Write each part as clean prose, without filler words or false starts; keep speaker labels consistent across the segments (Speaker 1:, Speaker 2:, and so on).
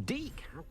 Speaker 1: Decaf?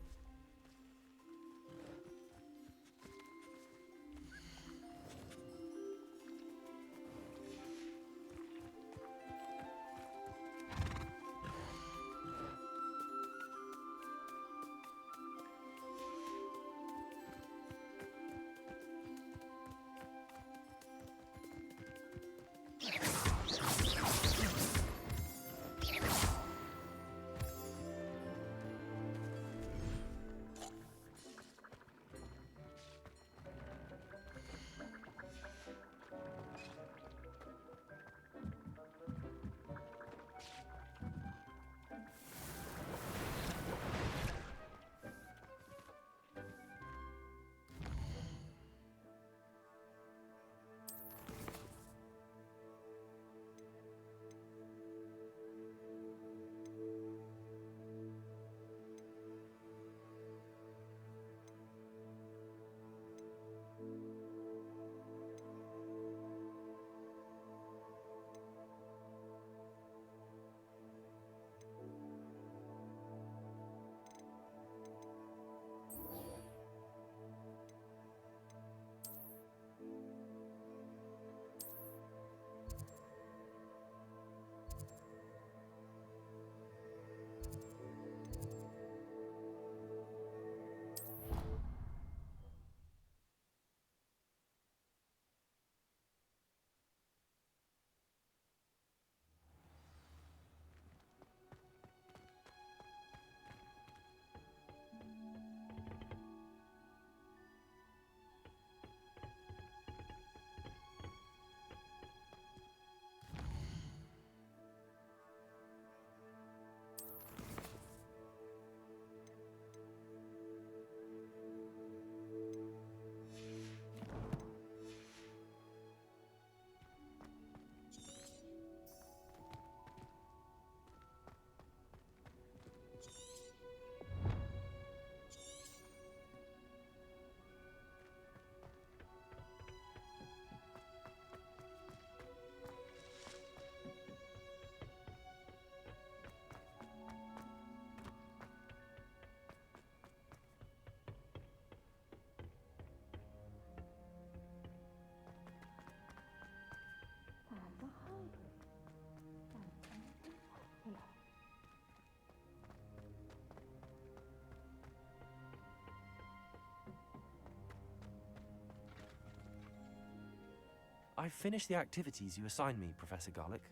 Speaker 2: I've finished the activities you assigned me, Professor Garlick.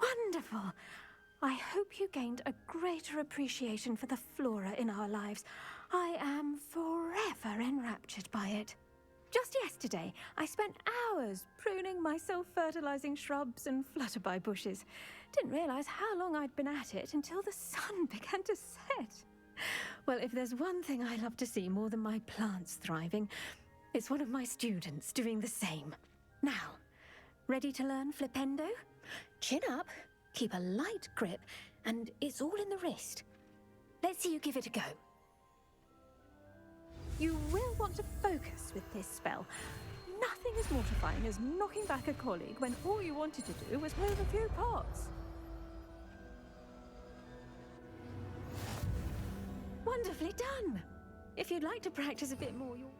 Speaker 3: Wonderful! I hope you gained a greater appreciation for the flora in our lives. I am forever enraptured by it. Just yesterday, I spent hours pruning my self-fertilizing shrubs and flutterby bushes. Didn't realize how long I'd been at it until the sun began to set. Well, if there's one thing I love to see more than my plants thriving, it's one of my students doing the same. Now, ready to learn Flipendo? Chin up, keep a light grip, and it's all in the wrist. Let's see you give it a go. You will want to focus with this spell. Nothing as mortifying as knocking back a colleague when all you wanted to do was move a few pots. Wonderfully done! If you'd like to practice a bit more, you'll...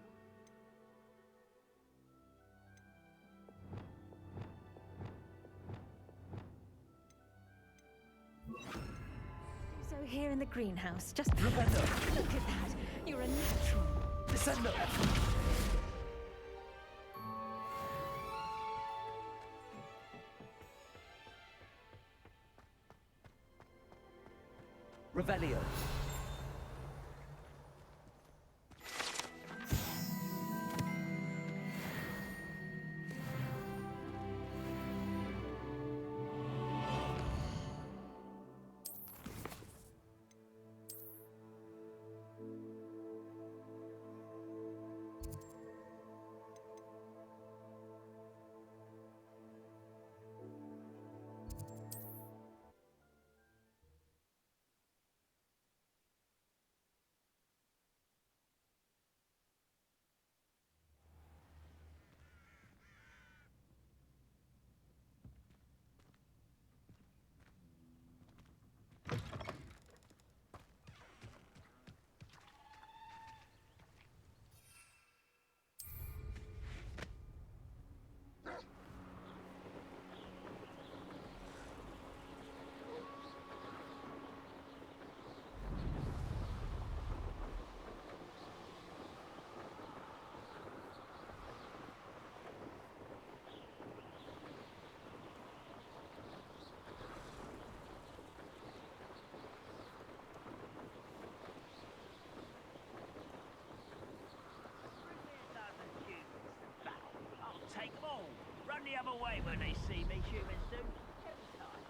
Speaker 3: So here in the greenhouse, just... Look at that! You're a natural.
Speaker 2: Descendo! Revelio.
Speaker 1: when they see me human suit. Every time.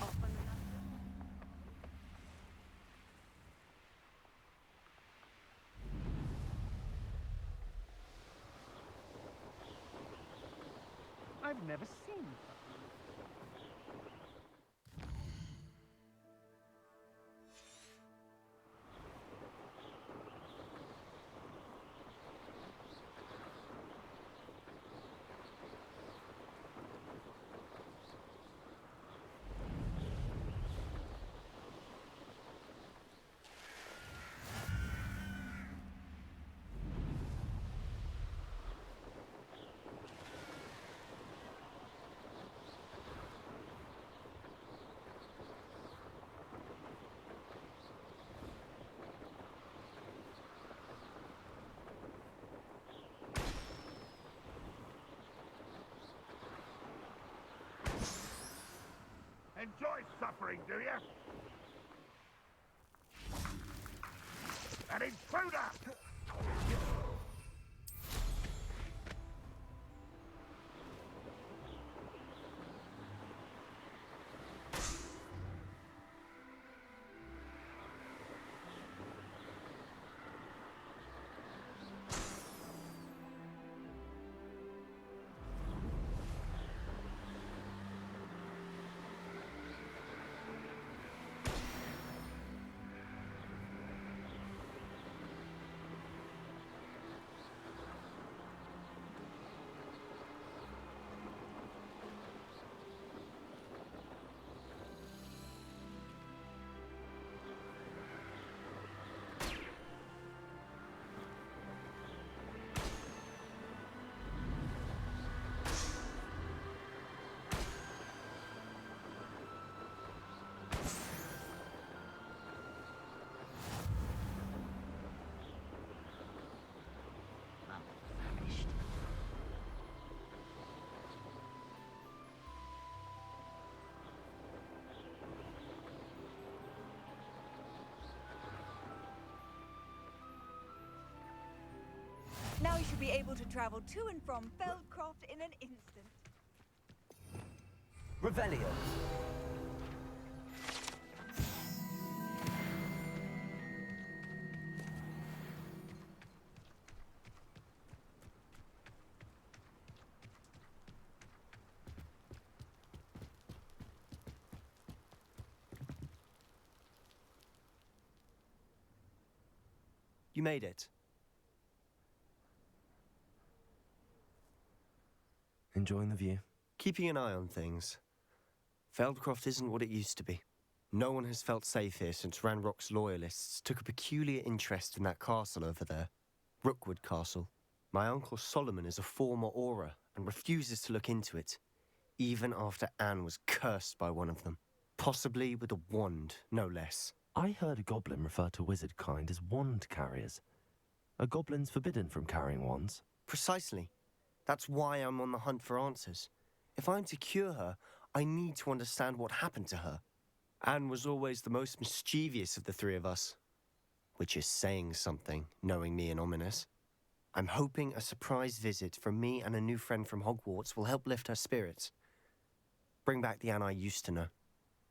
Speaker 1: Often enough.
Speaker 4: I've never seen such.
Speaker 5: Enjoy suffering, do you? An intruder!
Speaker 6: Now you should be able to travel to and from Feldcroft in an instant.
Speaker 7: Revelio. You made it.
Speaker 2: Enjoying the view?
Speaker 7: Keeping an eye on things. Feldcroft isn't what it used to be. No one has felt safe here since Ranrock's loyalists took a peculiar interest in that castle over there. Rookwood Castle. My uncle Solomon is a former Auror and refuses to look into it, even after Anne was cursed by one of them. Possibly with a wand, no less.
Speaker 2: I heard a goblin refer to wizard kind as wand carriers. Are goblins forbidden from carrying wands?
Speaker 7: Precisely. That's why I'm on the hunt for answers. If I'm to cure her, I need to understand what happened to her. Anne was always the most mischievous of the three of us. Which is saying something, knowing me and Ominous. I'm hoping a surprise visit from me and a new friend from Hogwarts will help lift her spirits. Bring back the Anne I used to know.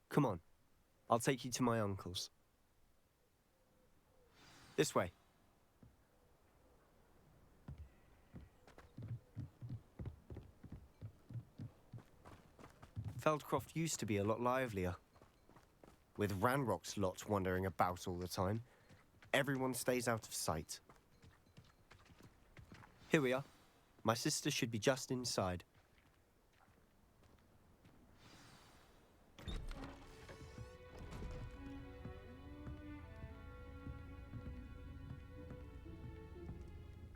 Speaker 7: Come on, I'll take you to my uncle's. This way. Feldcroft used to be a lot livelier. With Ranrock's lot wandering about all the time, everyone stays out of sight. Here we are. My sister should be just inside.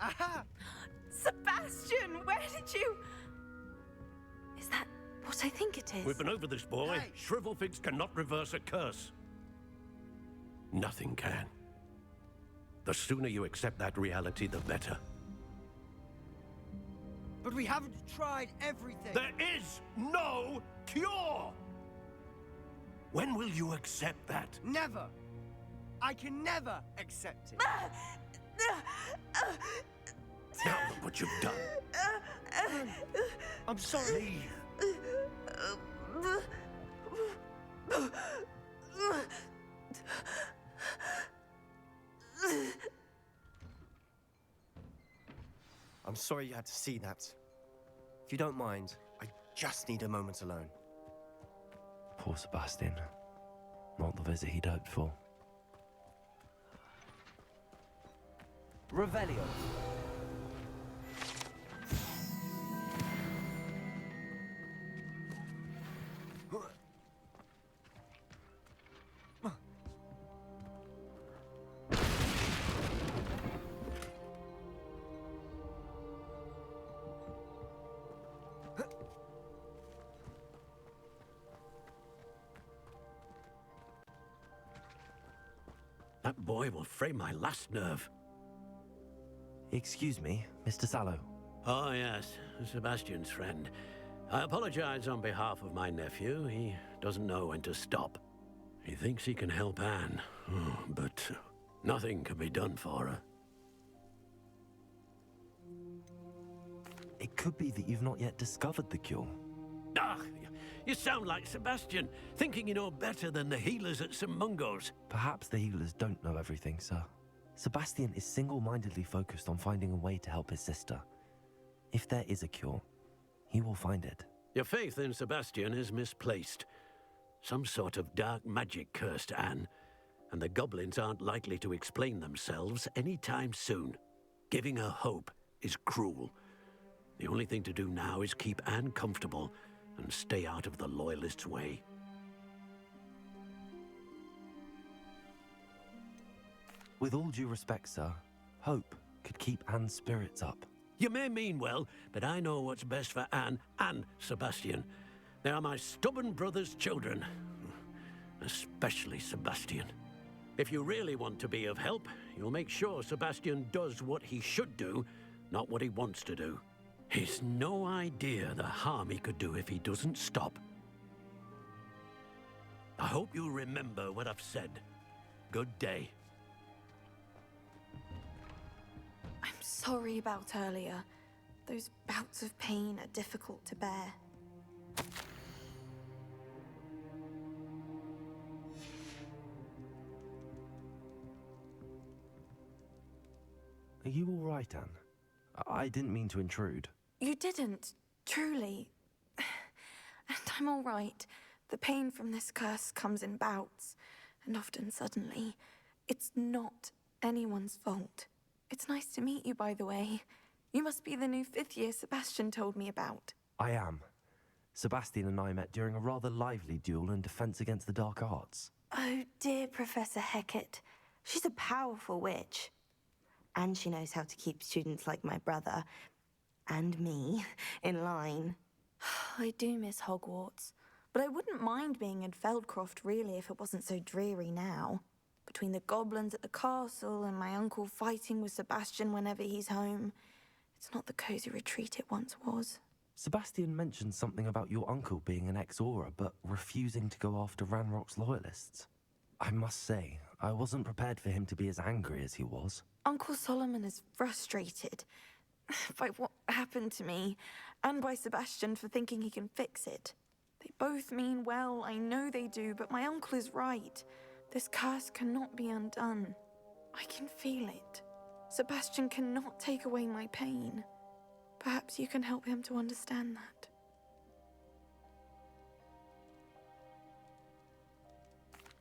Speaker 6: Aha! Sebastian, where did you...
Speaker 3: Is that what I think it is?
Speaker 8: We've been over this, boy.
Speaker 5: Hey.
Speaker 8: Shrivelfigs cannot reverse a curse. Nothing can. The sooner you accept that reality, the better.
Speaker 9: But we haven't tried everything.
Speaker 8: There is no cure! When will you accept that?
Speaker 9: Never. I can never accept it.
Speaker 8: Now look what you've done.
Speaker 7: I'm sorry. I'm sorry you had to see that. If you don't mind, I just need a moment alone.
Speaker 2: Poor Sebastian. Not the visit he'd hoped for.
Speaker 10: Revelio.
Speaker 8: That boy will frame my last nerve.
Speaker 2: Excuse me, Mr. Sallow.
Speaker 8: Oh, yes, Sebastian's friend. I apologize on behalf of my nephew. He doesn't know when to stop. He thinks he can help Anne, but nothing can be done for her.
Speaker 2: It could be that you've not yet discovered the cure.
Speaker 8: Ah, you sound like Sebastian, thinking you know better than the healers at St. Mungo's.
Speaker 2: Perhaps the healers don't know everything, sir. Sebastian is single-mindedly focused on finding a way to help his sister. If there is a cure, he will find it.
Speaker 8: Your faith in Sebastian is misplaced. Some sort of dark magic cursed Anne, and the goblins aren't likely to explain themselves anytime soon. Giving her hope is cruel. The only thing to do now is keep Anne comfortable and stay out of the Loyalists' way.
Speaker 2: With all due respect, sir, hope could keep Anne's spirits up.
Speaker 8: You may mean well, but I know what's best for Anne and Sebastian. They are my stubborn brother's children. Especially Sebastian. If you really want to be of help, you'll make sure Sebastian does what he should do, not what he wants to do. He's no idea the harm he could do if he doesn't stop. I hope you remember what I've said. Good day.
Speaker 11: I'm sorry about earlier. Those bouts of pain are difficult to bear.
Speaker 2: Are you all right, Anne? I didn't mean to intrude.
Speaker 11: You didn't, truly. And I'm all right. The pain from this curse comes in bouts, and often suddenly. It's not anyone's fault. It's nice to meet you, by the way. You must be the new 5th year Sebastian told me about.
Speaker 2: I am. Sebastian and I met during a rather lively duel in defense against the dark arts.
Speaker 11: Oh, dear Professor Hecat. She's a powerful witch. And she knows how to keep students like my brother, and me, in line. I do miss Hogwarts, but I wouldn't mind being in Feldcroft, really, if it wasn't so dreary now. Between the goblins at the castle and my uncle fighting with Sebastian whenever he's home, it's not the cozy retreat it once was.
Speaker 2: Sebastian mentioned something about your uncle being an ex-Aura, but refusing to go after Ranrock's loyalists. I must say, I wasn't prepared for him to be as angry as he was.
Speaker 11: Uncle Solomon is frustrated by what happened to me, and by Sebastian for thinking he can fix it. They both mean well, I know they do, but my uncle is right. This curse cannot be undone. I can feel it. Sebastian cannot take away my pain. Perhaps you can help him to understand that.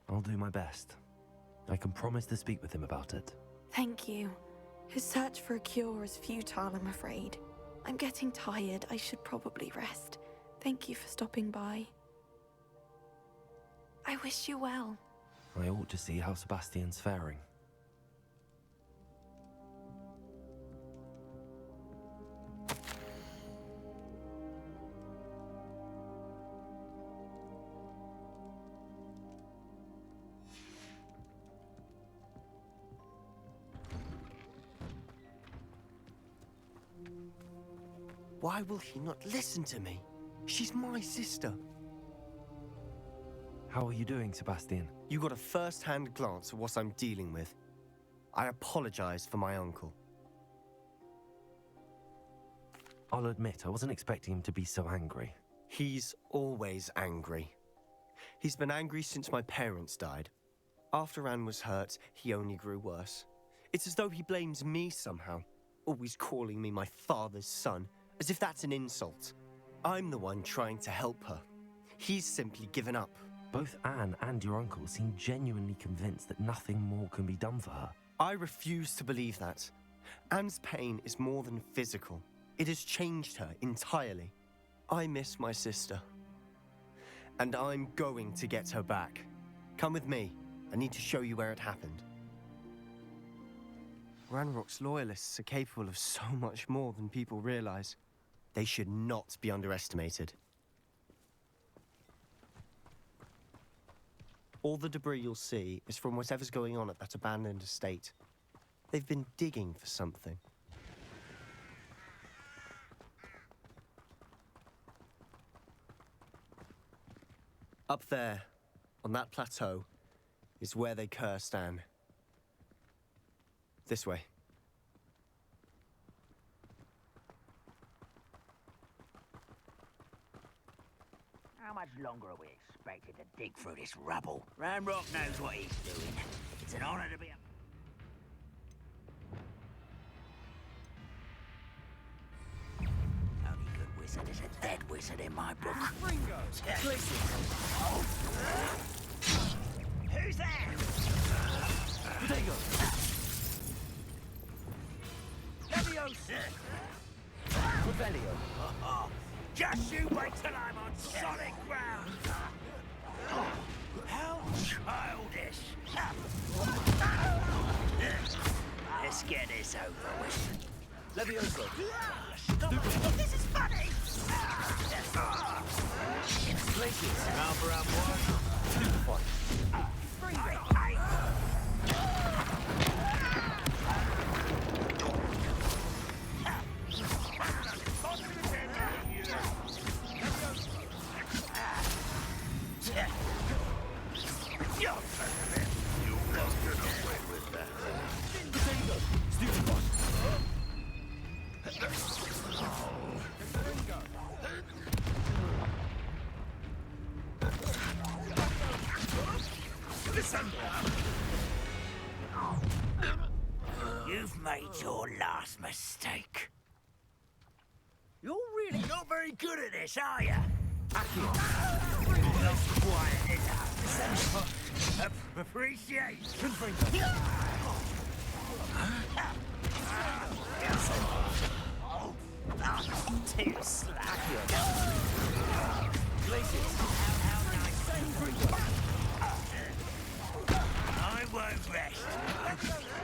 Speaker 2: I'll do my best. I can promise to speak with him about it.
Speaker 11: Thank you. His search for a cure is futile, I'm afraid. I'm getting tired. I should probably rest. Thank you for stopping by. I wish you well.
Speaker 2: I ought to see how Sebastian's faring.
Speaker 7: Why will he not listen to me? She's my sister.
Speaker 2: How are you doing, Sebastian?
Speaker 7: You got a first-hand glance at what I'm dealing with. I apologize for my uncle.
Speaker 2: I'll admit, I wasn't expecting him to be so angry.
Speaker 7: He's always angry. He's been angry since my parents died. After Anne was hurt, he only grew worse. It's as though he blames me somehow, always calling me my father's son, as if that's an insult. I'm the one trying to help her. He's simply given up.
Speaker 2: Both Anne and your uncle seem genuinely convinced that nothing more can be done for her.
Speaker 7: I refuse to believe that. Anne's pain is more than physical. It has changed her entirely. I miss my sister. And I'm going to get her back. Come with me. I need to show you where it happened. Ranrock's loyalists are capable of so much more than people realize. They should not be underestimated. All the debris you'll see is from whatever's going on at that abandoned estate. They've been digging for something. Up there, on that plateau, is where they cursed Anne. This way.
Speaker 1: How much longer are we expected to dig through this rubble? Ranrock knows what he's doing. It's an honor to be a... Only good wizard is a dead wizard in my book.
Speaker 9: Ringo!
Speaker 1: Who's there?
Speaker 9: Diego!
Speaker 1: Leviosa!
Speaker 9: Revelio!
Speaker 1: Just you wait till I'm on solid ground! How childish! Let's get this over with.
Speaker 9: Levioso!
Speaker 1: This is funny!
Speaker 9: Glacius!
Speaker 1: Number up one. You've made your last mistake. You're really not very good at this, are you? Not quite enough. Appreciate. Too slack. I won't rest. I won't rest.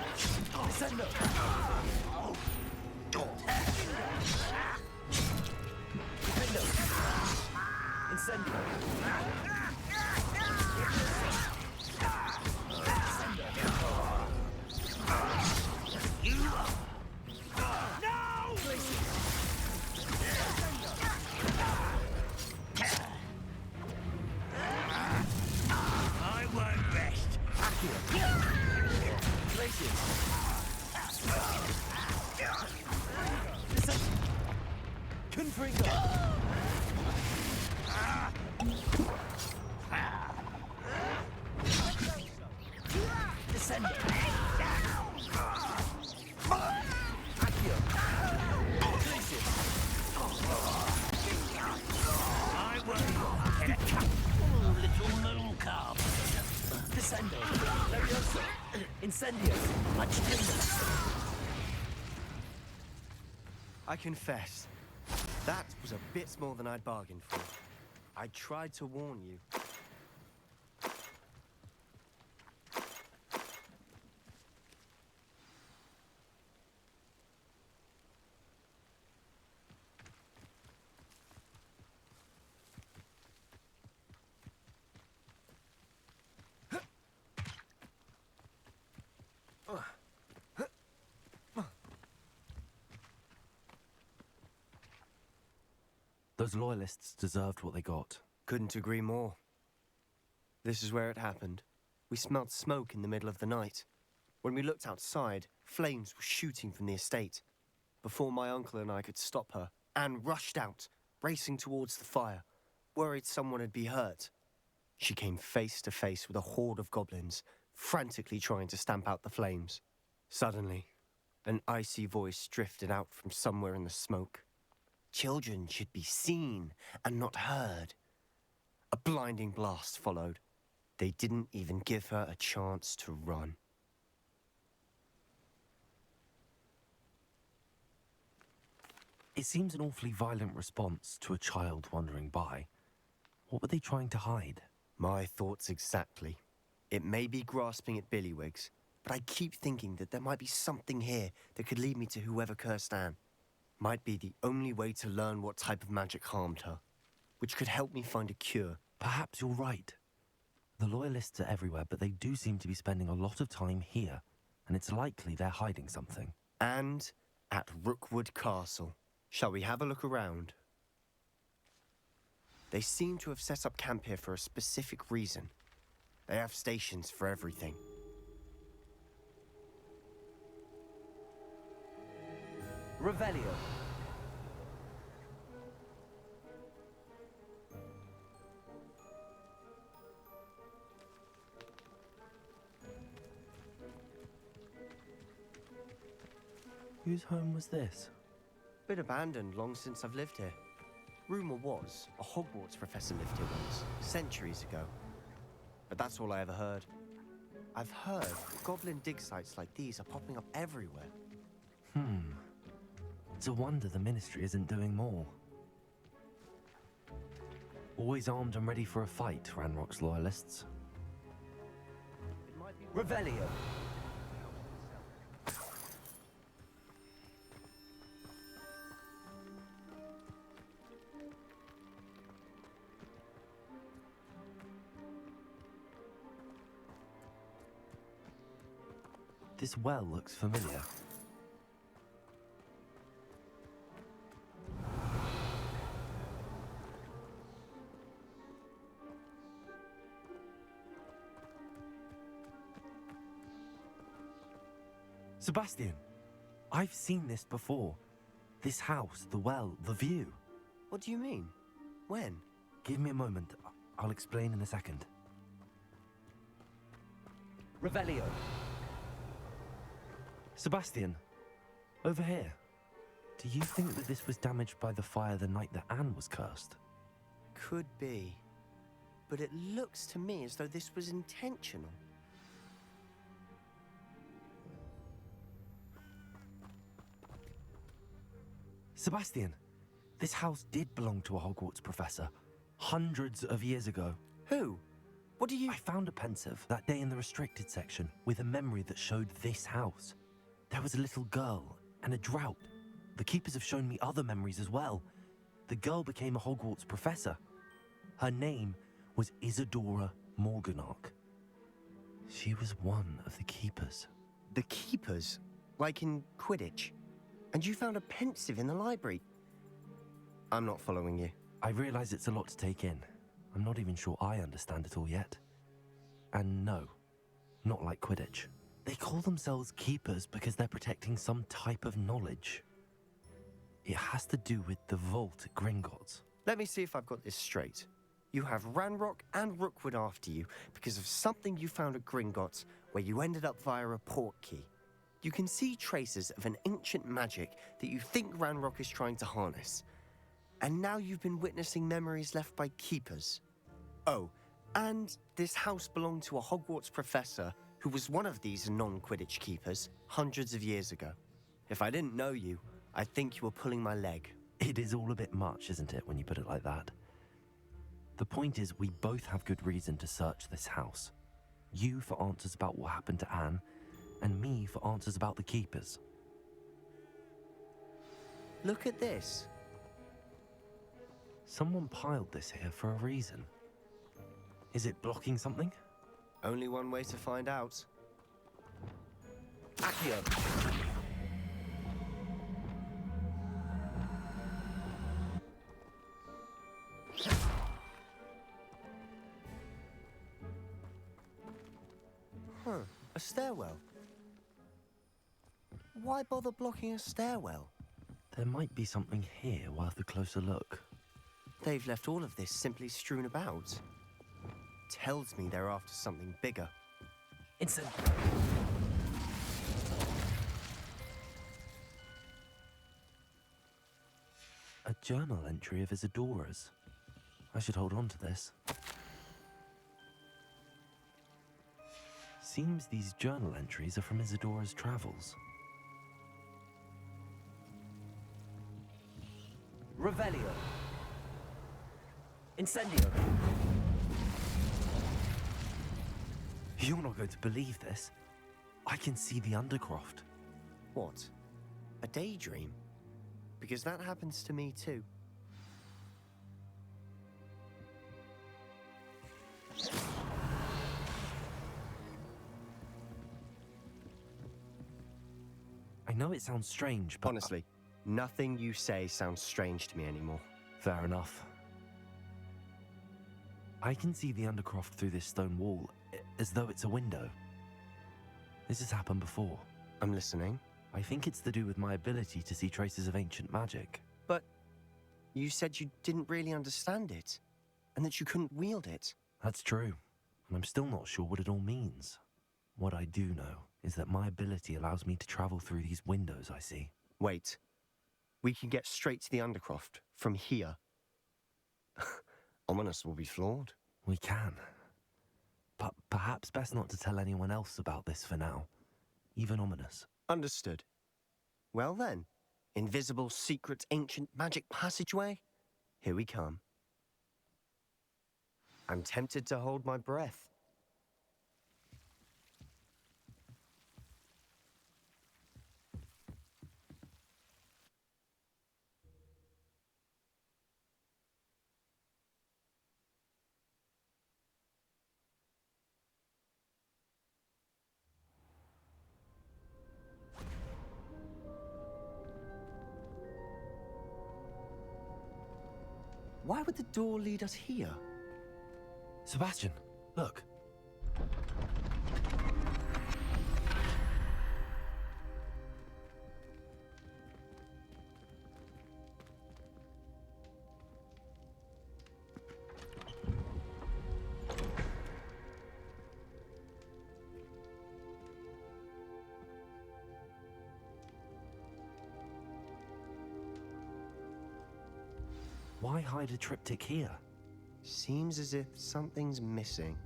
Speaker 1: I won't get a cup. Oh, little moon calf.
Speaker 9: Descendo! Levioso! Incendio! Much tender!
Speaker 7: I confess, that was a bit more than I'd bargained for. I tried to warn you.
Speaker 2: Those loyalists deserved what they got.
Speaker 7: Couldn't agree more. This is where it happened. We smelled smoke in the middle of the night. When we looked outside, flames were shooting from the estate. Before my uncle and I could stop her, Anne rushed out, racing towards the fire, worried someone had been hurt. She came face to face with a horde of goblins, frantically trying to stamp out the flames. Suddenly, an icy voice drifted out from somewhere in the smoke. Children should be seen and not heard. A blinding blast followed. They didn't even give her a chance to run.
Speaker 2: It seems an awfully violent response to a child wandering by. What were they trying to hide?
Speaker 7: My thoughts exactly. It may be grasping at Billywigs, but I keep thinking that there might be something here that could lead me to whoever cursed Anne. Might be the only way to learn what type of magic harmed her, which could help me find a cure.
Speaker 2: Perhaps you're right. The Loyalists are everywhere, but they do seem to be spending a lot of time here, and it's likely they're hiding something.
Speaker 7: And at Rookwood Castle. Shall we have a look around? They seem to have set up camp here for a specific reason. They have stations for everything.
Speaker 9: Revelio.
Speaker 2: Whose home was this?
Speaker 7: Been abandoned long since I've lived here. Rumour was, a Hogwarts professor lived here once, centuries ago. But that's all I ever heard. I've heard goblin dig sites like these are popping up everywhere.
Speaker 2: It's a wonder the Ministry isn't doing more. Always armed and ready for a fight, Ranrock's Loyalists.
Speaker 9: Revelio.
Speaker 2: This well looks familiar. Sebastian, I've seen this before. This house, the well, the view.
Speaker 7: What do you mean? When?
Speaker 2: Give me a moment. I'll explain in a second.
Speaker 9: Revelio.
Speaker 2: Sebastian, over here. Do you think that this was damaged by the fire the night that Anne was cursed?
Speaker 7: Could be. But it looks to me as though this was intentional.
Speaker 2: Sebastian, this house did belong to a Hogwarts professor, hundreds of years ago.
Speaker 7: Who? What do you...
Speaker 2: I found a pensive that day in the restricted section with a memory that showed this house. There was a little girl and a drought. The keepers have shown me other memories as well. The girl became a Hogwarts professor. Her name was Isadora Morganach. She was one of the keepers.
Speaker 7: The keepers? Like in Quidditch? And you found a pensive in the library? I'm not following you.
Speaker 2: I realize it's a lot to take in. I'm not even sure I understand it all yet. And no, not like Quidditch. They call themselves keepers because they're protecting some type of knowledge. It has to do with the vault at Gringotts.
Speaker 7: Let me see if I've got this straight. You have Ranrock and Rookwood after you because of something you found at Gringotts where you ended up via a port key. You can see traces of an ancient magic that you think Ranrock is trying to harness. And now you've been witnessing memories left by keepers. Oh, and this house belonged to a Hogwarts professor who was one of these non-Quidditch keepers hundreds of years ago. If I didn't know you, I'd think you were pulling my leg.
Speaker 2: It is all a bit much, isn't it, when you put it like that? The point is, we both have good reason to search this house. You for answers about what happened to Anne, and me for answers about the keepers.
Speaker 7: Look at this.
Speaker 2: Someone piled this here for a reason. Is it blocking something?
Speaker 7: Only one way to find out.
Speaker 9: Accio.
Speaker 7: stairwell. Why bother blocking a stairwell?
Speaker 2: There might be something here worth a closer look.
Speaker 7: They've left all of this simply strewn about. Tells me they're after something bigger.
Speaker 2: Instant. A journal entry of Isadora's. I should hold on to this. Seems these journal entries are from Isadora's travels. Revelio. Incendio. You're not going to believe this. I can see the Undercroft.
Speaker 7: What? A daydream? Because that happens to me too.
Speaker 2: I know it sounds strange, but...
Speaker 7: Honestly, nothing you say sounds strange to me anymore.
Speaker 2: Fair enough. I can see the Undercroft through this stone wall, as though it's a window. This has happened before.
Speaker 7: I'm listening.
Speaker 2: I think it's to do with my ability to see traces of ancient magic.
Speaker 7: But you said you didn't really understand it, and that you couldn't wield it.
Speaker 2: That's true, and I'm still not sure what it all means. What I do know is that my ability allows me to travel through these windows I see.
Speaker 7: Wait. We can get straight to the Undercroft from here. Ominous will be floored.
Speaker 2: We can. But perhaps best not to tell anyone else about this for now. Even Ominous.
Speaker 7: Understood. Well then, invisible, secret, ancient magic passageway? Here we come. I'm tempted to hold my breath. Why would the door lead us here?
Speaker 2: Sebastian, look. Why hide a triptych here?
Speaker 7: Seems as if something's missing.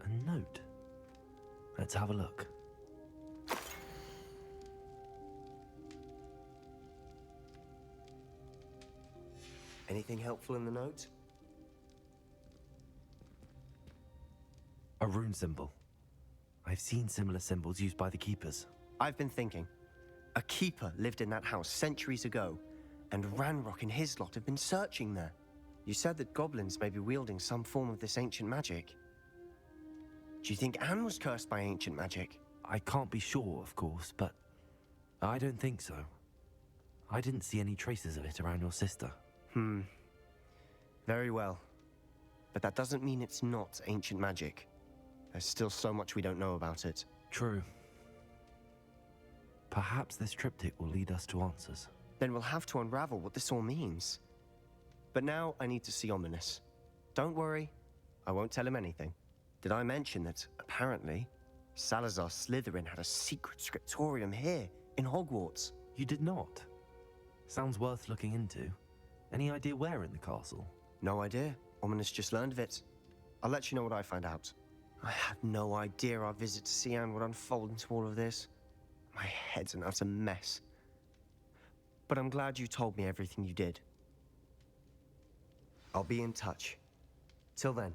Speaker 2: A note. Let's have a look.
Speaker 7: Anything helpful in the note?
Speaker 2: A rune symbol. I've seen similar symbols used by the keepers.
Speaker 7: I've been thinking. A keeper lived in that house centuries ago, and Ranrock and his lot have been searching there. You said that goblins may be wielding some form of this ancient magic. Do you think Anne was cursed by ancient magic?
Speaker 2: I can't be sure, of course, but I don't think so. I didn't see any traces of it around your sister.
Speaker 7: Very well. But that doesn't mean it's not ancient magic. There's still so much we don't know about it.
Speaker 2: True. Perhaps this triptych will lead us to answers.
Speaker 7: Then we'll have to unravel what this all means. But now I need to see Ominous. Don't worry, I won't tell him anything. Did I mention that, apparently, Salazar Slytherin had a secret scriptorium here, in Hogwarts?
Speaker 2: You did not? Sounds worth looking into. Any idea where in the castle?
Speaker 7: No idea. Ominous just learned of it. I'll let you know what I find out. I had no idea our visit to Cian would unfold into all of this. My head's an utter mess. But I'm glad you told me everything you did. I'll be in touch. Till then.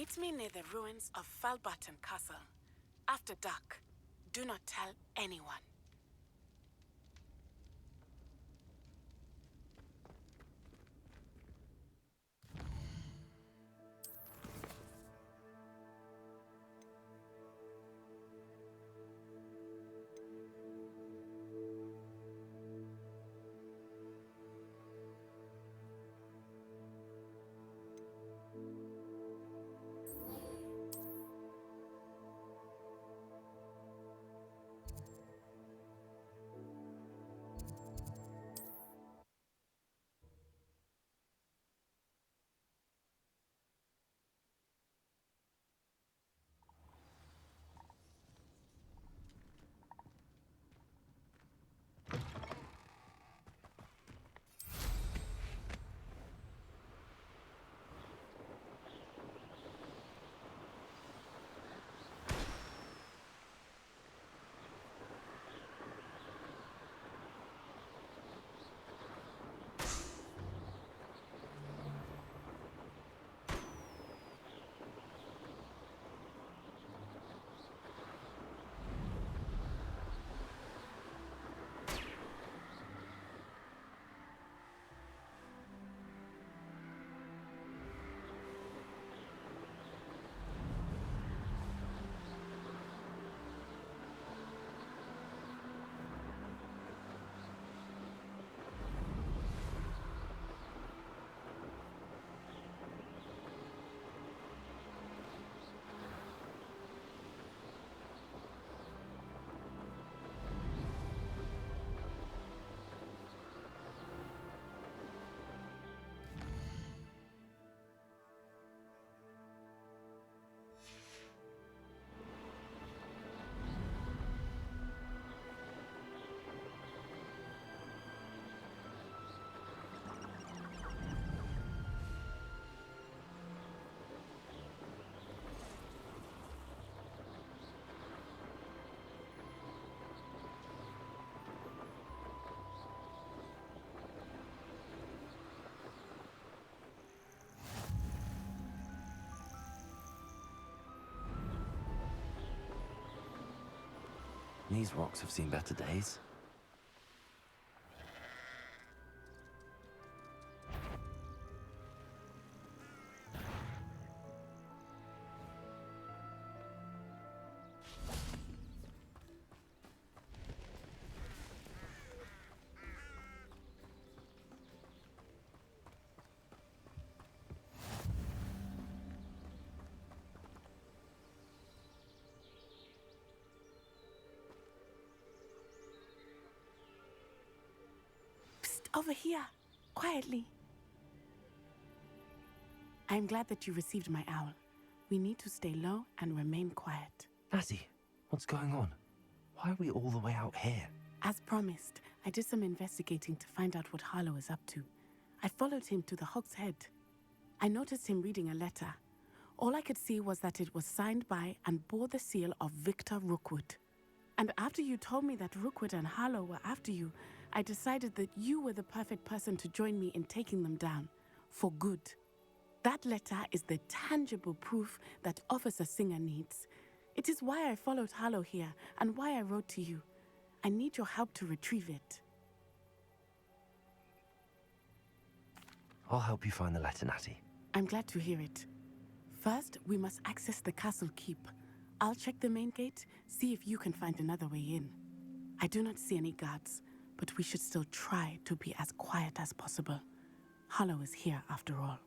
Speaker 10: Meet me near the ruins of Falbutton Castle. After dark. Do not tell anyone.
Speaker 2: These rocks have seen better days.
Speaker 10: Over here, quietly. I'm glad that you received my owl. We need to stay low and remain quiet.
Speaker 2: Natty, what's going on? Why are we all the way out here?
Speaker 10: As promised, I did some investigating to find out what Harlow is up to. I followed him to the Hog's Head. I noticed him reading a letter. All I could see was that it was signed by and bore the seal of Victor Rookwood. And after you told me that Rookwood and Harlow were after you, I decided that you were the perfect person to join me in taking them down, for good. That letter is the tangible proof that Officer Singer needs. It is why I followed Harlow here, and why I wrote to you. I need your help to retrieve it.
Speaker 2: I'll help you find the letter, Natty.
Speaker 10: I'm glad to hear it. First, we must access the castle keep. I'll check the main gate, see if you can find another way in. I do not see any guards, but we should still try to be as quiet as possible. Harlow is here after all.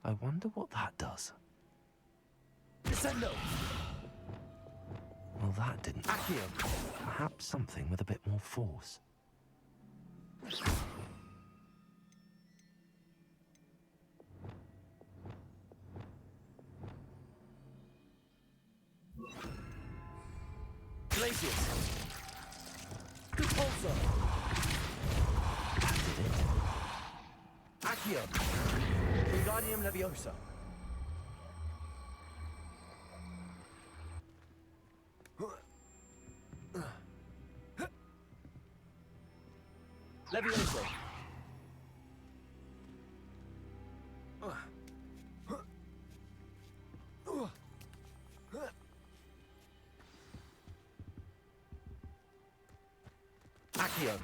Speaker 2: I wonder what that does.
Speaker 9: Descendo!
Speaker 2: Well, that didn't work. Perhaps something with a bit more force.
Speaker 9: Glacius! Good Repulsor!
Speaker 2: That did it.
Speaker 9: Accio! Wingardium Leviosa! Leviosa! Accio!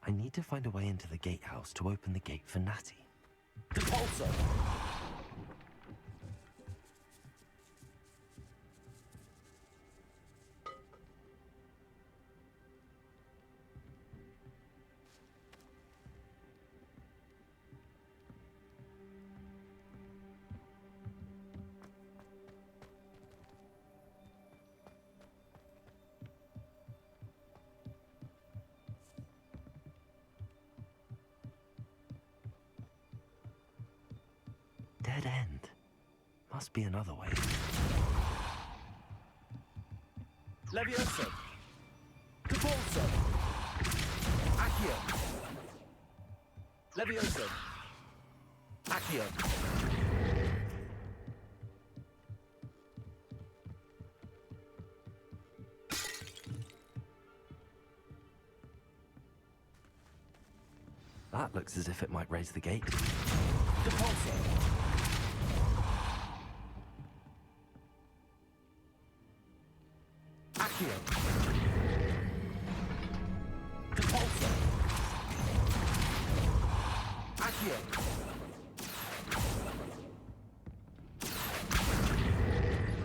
Speaker 2: I need to find a way into the gatehouse to open the gate for Natty.
Speaker 9: Repulsor!
Speaker 2: Dead end. Must be another way.
Speaker 9: Leviosa! Repulsor! Accio! Leviosa! Accio!
Speaker 2: That looks as if it might raise the gate.
Speaker 9: Repulsor! Accio! Repulsor! Accio!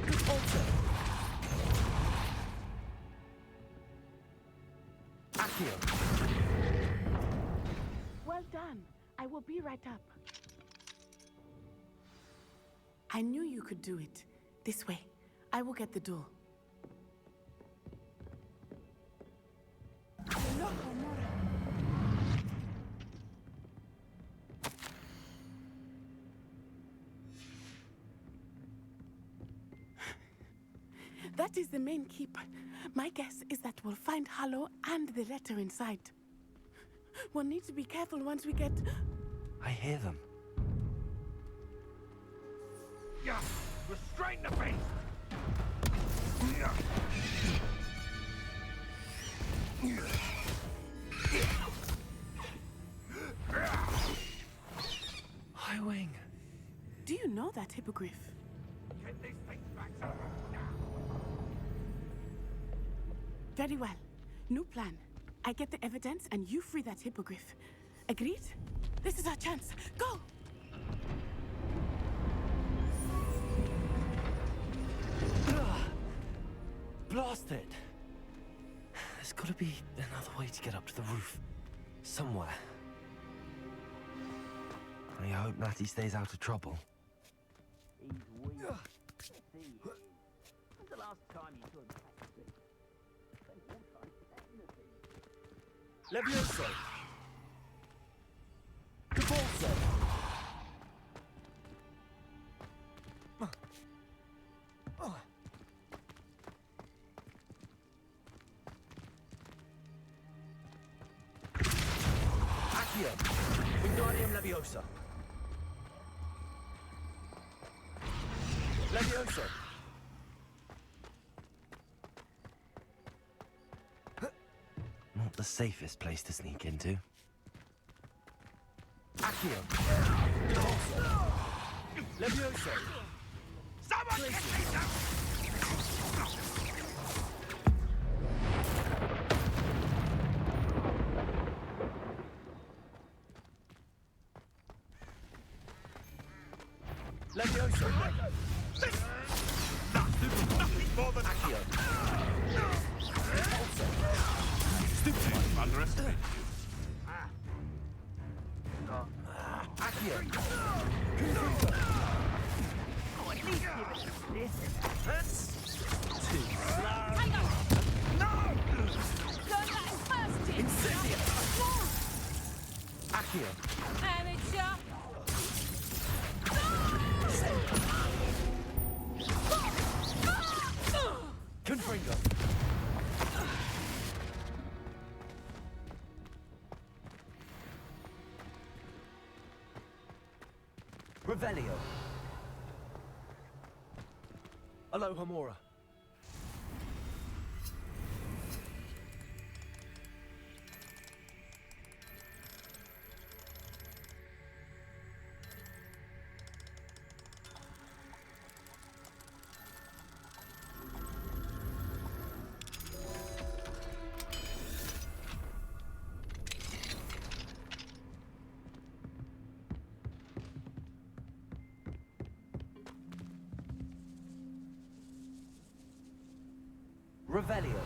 Speaker 9: Repulsor! Accio!
Speaker 10: Well done. I will be right up. I knew you could do it. This way. I will get the door. That is the main keep. My guess is that we'll find Harlow and the letter inside. We'll need to be careful once we get...
Speaker 2: I hear them.
Speaker 5: Yeah, restrain the beast!
Speaker 2: Highwing.
Speaker 10: Do you know that hippogriff?
Speaker 5: Get these things back to now.
Speaker 10: Very well. New plan. I get the evidence and you free that hippogriff. Agreed? This is our chance. Go!
Speaker 2: Blast it! There's gotta be another way to get up to the roof. Somewhere. I hope Natty stays out of trouble.
Speaker 1: He's weak. When's the last time you saw him practicing? Spent more time petting the thing.
Speaker 9: Leviosa! Repulsor! Accio! Wingardium Leviosa! Leviosa!
Speaker 2: Not the safest place to sneak into.
Speaker 9: Accio! Repulsor! Leviosa!
Speaker 5: Someone get me down!
Speaker 9: Leviosa!
Speaker 5: Nothing more than
Speaker 9: Accio! Repulsor!
Speaker 5: Stupid. Underestimated
Speaker 9: Accio!
Speaker 1: Oh, at least give it a listen.
Speaker 9: Accio!
Speaker 6: Amateur!
Speaker 9: Confringo!
Speaker 2: Revelio. Alohomora. Revelio.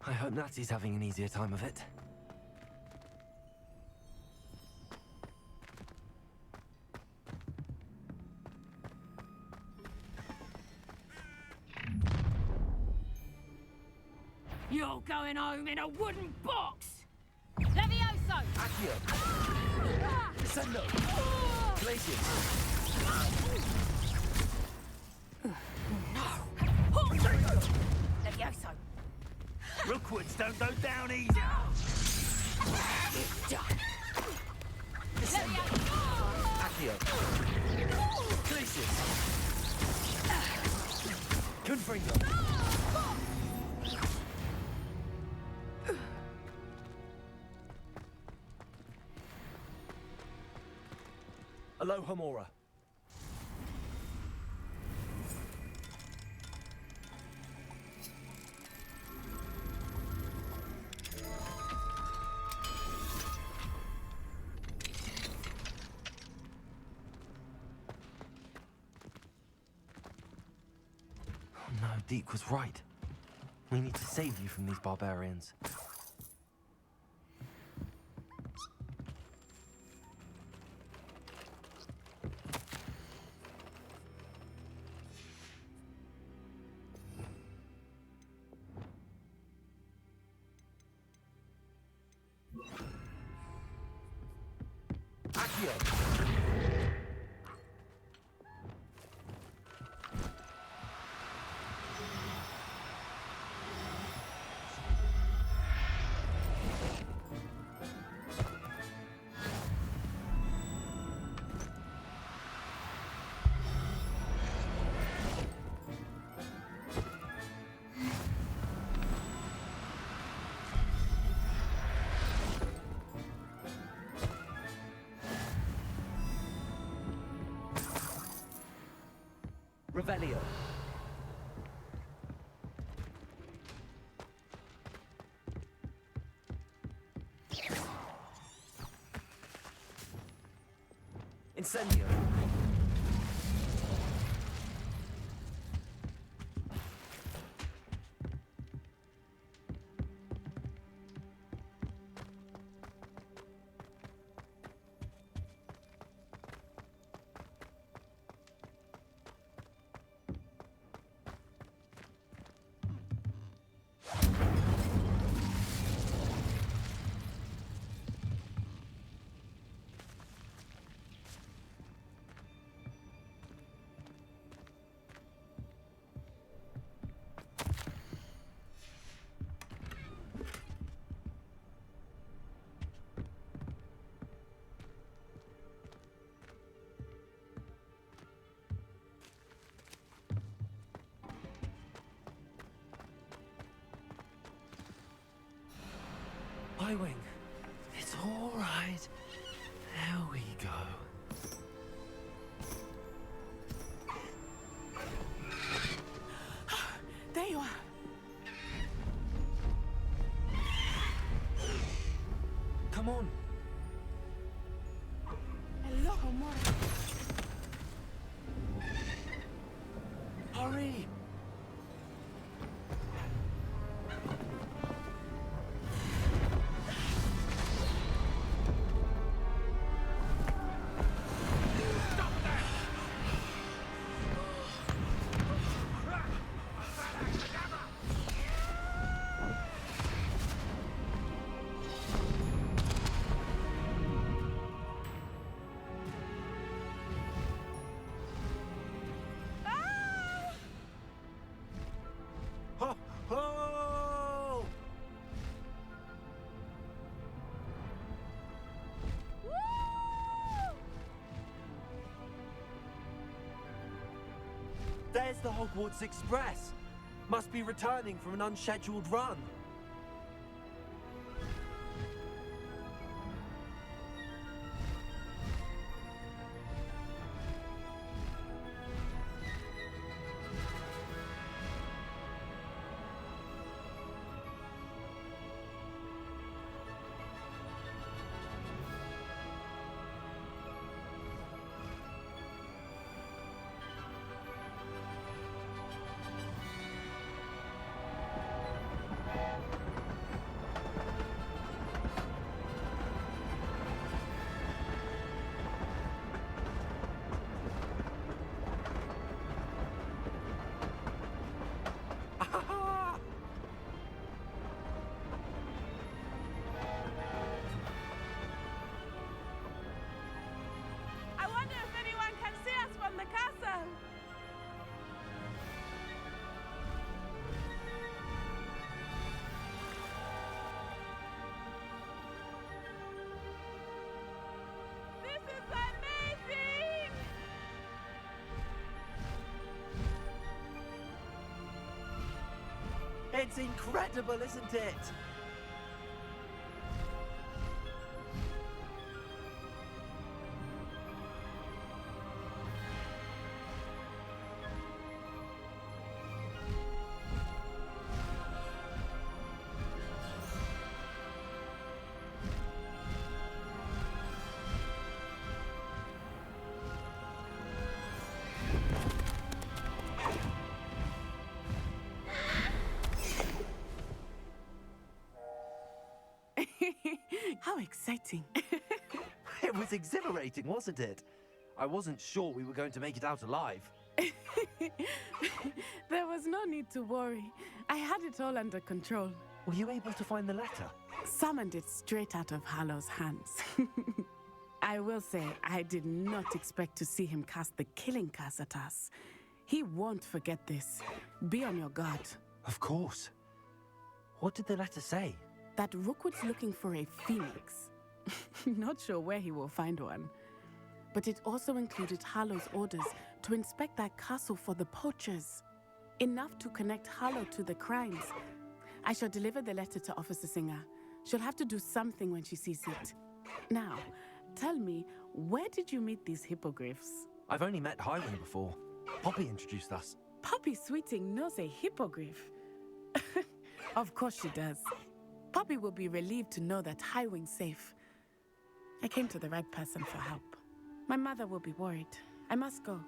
Speaker 2: I hope Natsy's having an easier time of it.
Speaker 3: You're going home in a wooden box! Levioso!
Speaker 2: Accio! Descendo! Glacius!
Speaker 3: Levioso!
Speaker 1: Rookwoods don't go down easy.
Speaker 3: It's done!
Speaker 2: Accio! Glacius! Confringo! Alohomora. Oh no, Deke was right. We need to save you from these barbarians. Accio! Revelio. Incendio. Wing. It's all right. There we go.
Speaker 10: There you are.
Speaker 2: Come on.
Speaker 10: Alohomora.
Speaker 2: Hurry. There's the Hogwarts Express. Must be returning from an unscheduled run.
Speaker 10: I wonder if anyone can see us from the castle. This is amazing!
Speaker 2: It's incredible, isn't it?
Speaker 10: How exciting.
Speaker 2: It was exhilarating, wasn't it? I wasn't sure we were going to make it out alive.
Speaker 10: There was no need to worry. I had it all under control.
Speaker 2: Were you able to find the letter?
Speaker 10: Summoned it straight out of Harlow's hands. I will say, I did not expect to see him cast the killing curse at us. He won't forget this. Be on your guard.
Speaker 2: Of course. What did the letter say?
Speaker 10: That Rookwood's looking for a phoenix. Not sure where he will find one. But it also included Harlow's orders to inspect that castle for the poachers. Enough to connect Harlow to the crimes. I shall deliver the letter to Officer Singer. She'll have to do something when she sees it. Now, tell me, where did you meet these hippogriffs?
Speaker 2: I've only met Highwing before. Poppy introduced us.
Speaker 10: Poppy Sweeting knows a hippogriff. Of course she does. Poppy will be relieved to know that Highwing's safe. I came to the right person for help. My mother will be worried. I must go.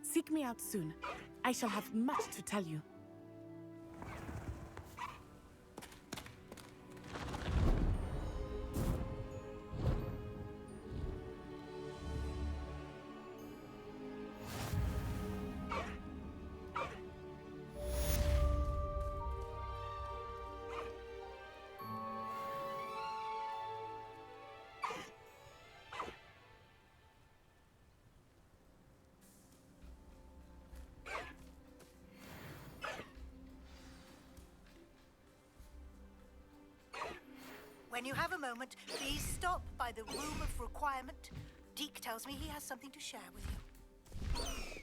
Speaker 10: Seek me out soon. I shall have much to tell you.
Speaker 1: When you have a moment, please stop by the Room of Requirement. Deke tells me he has something to share with you.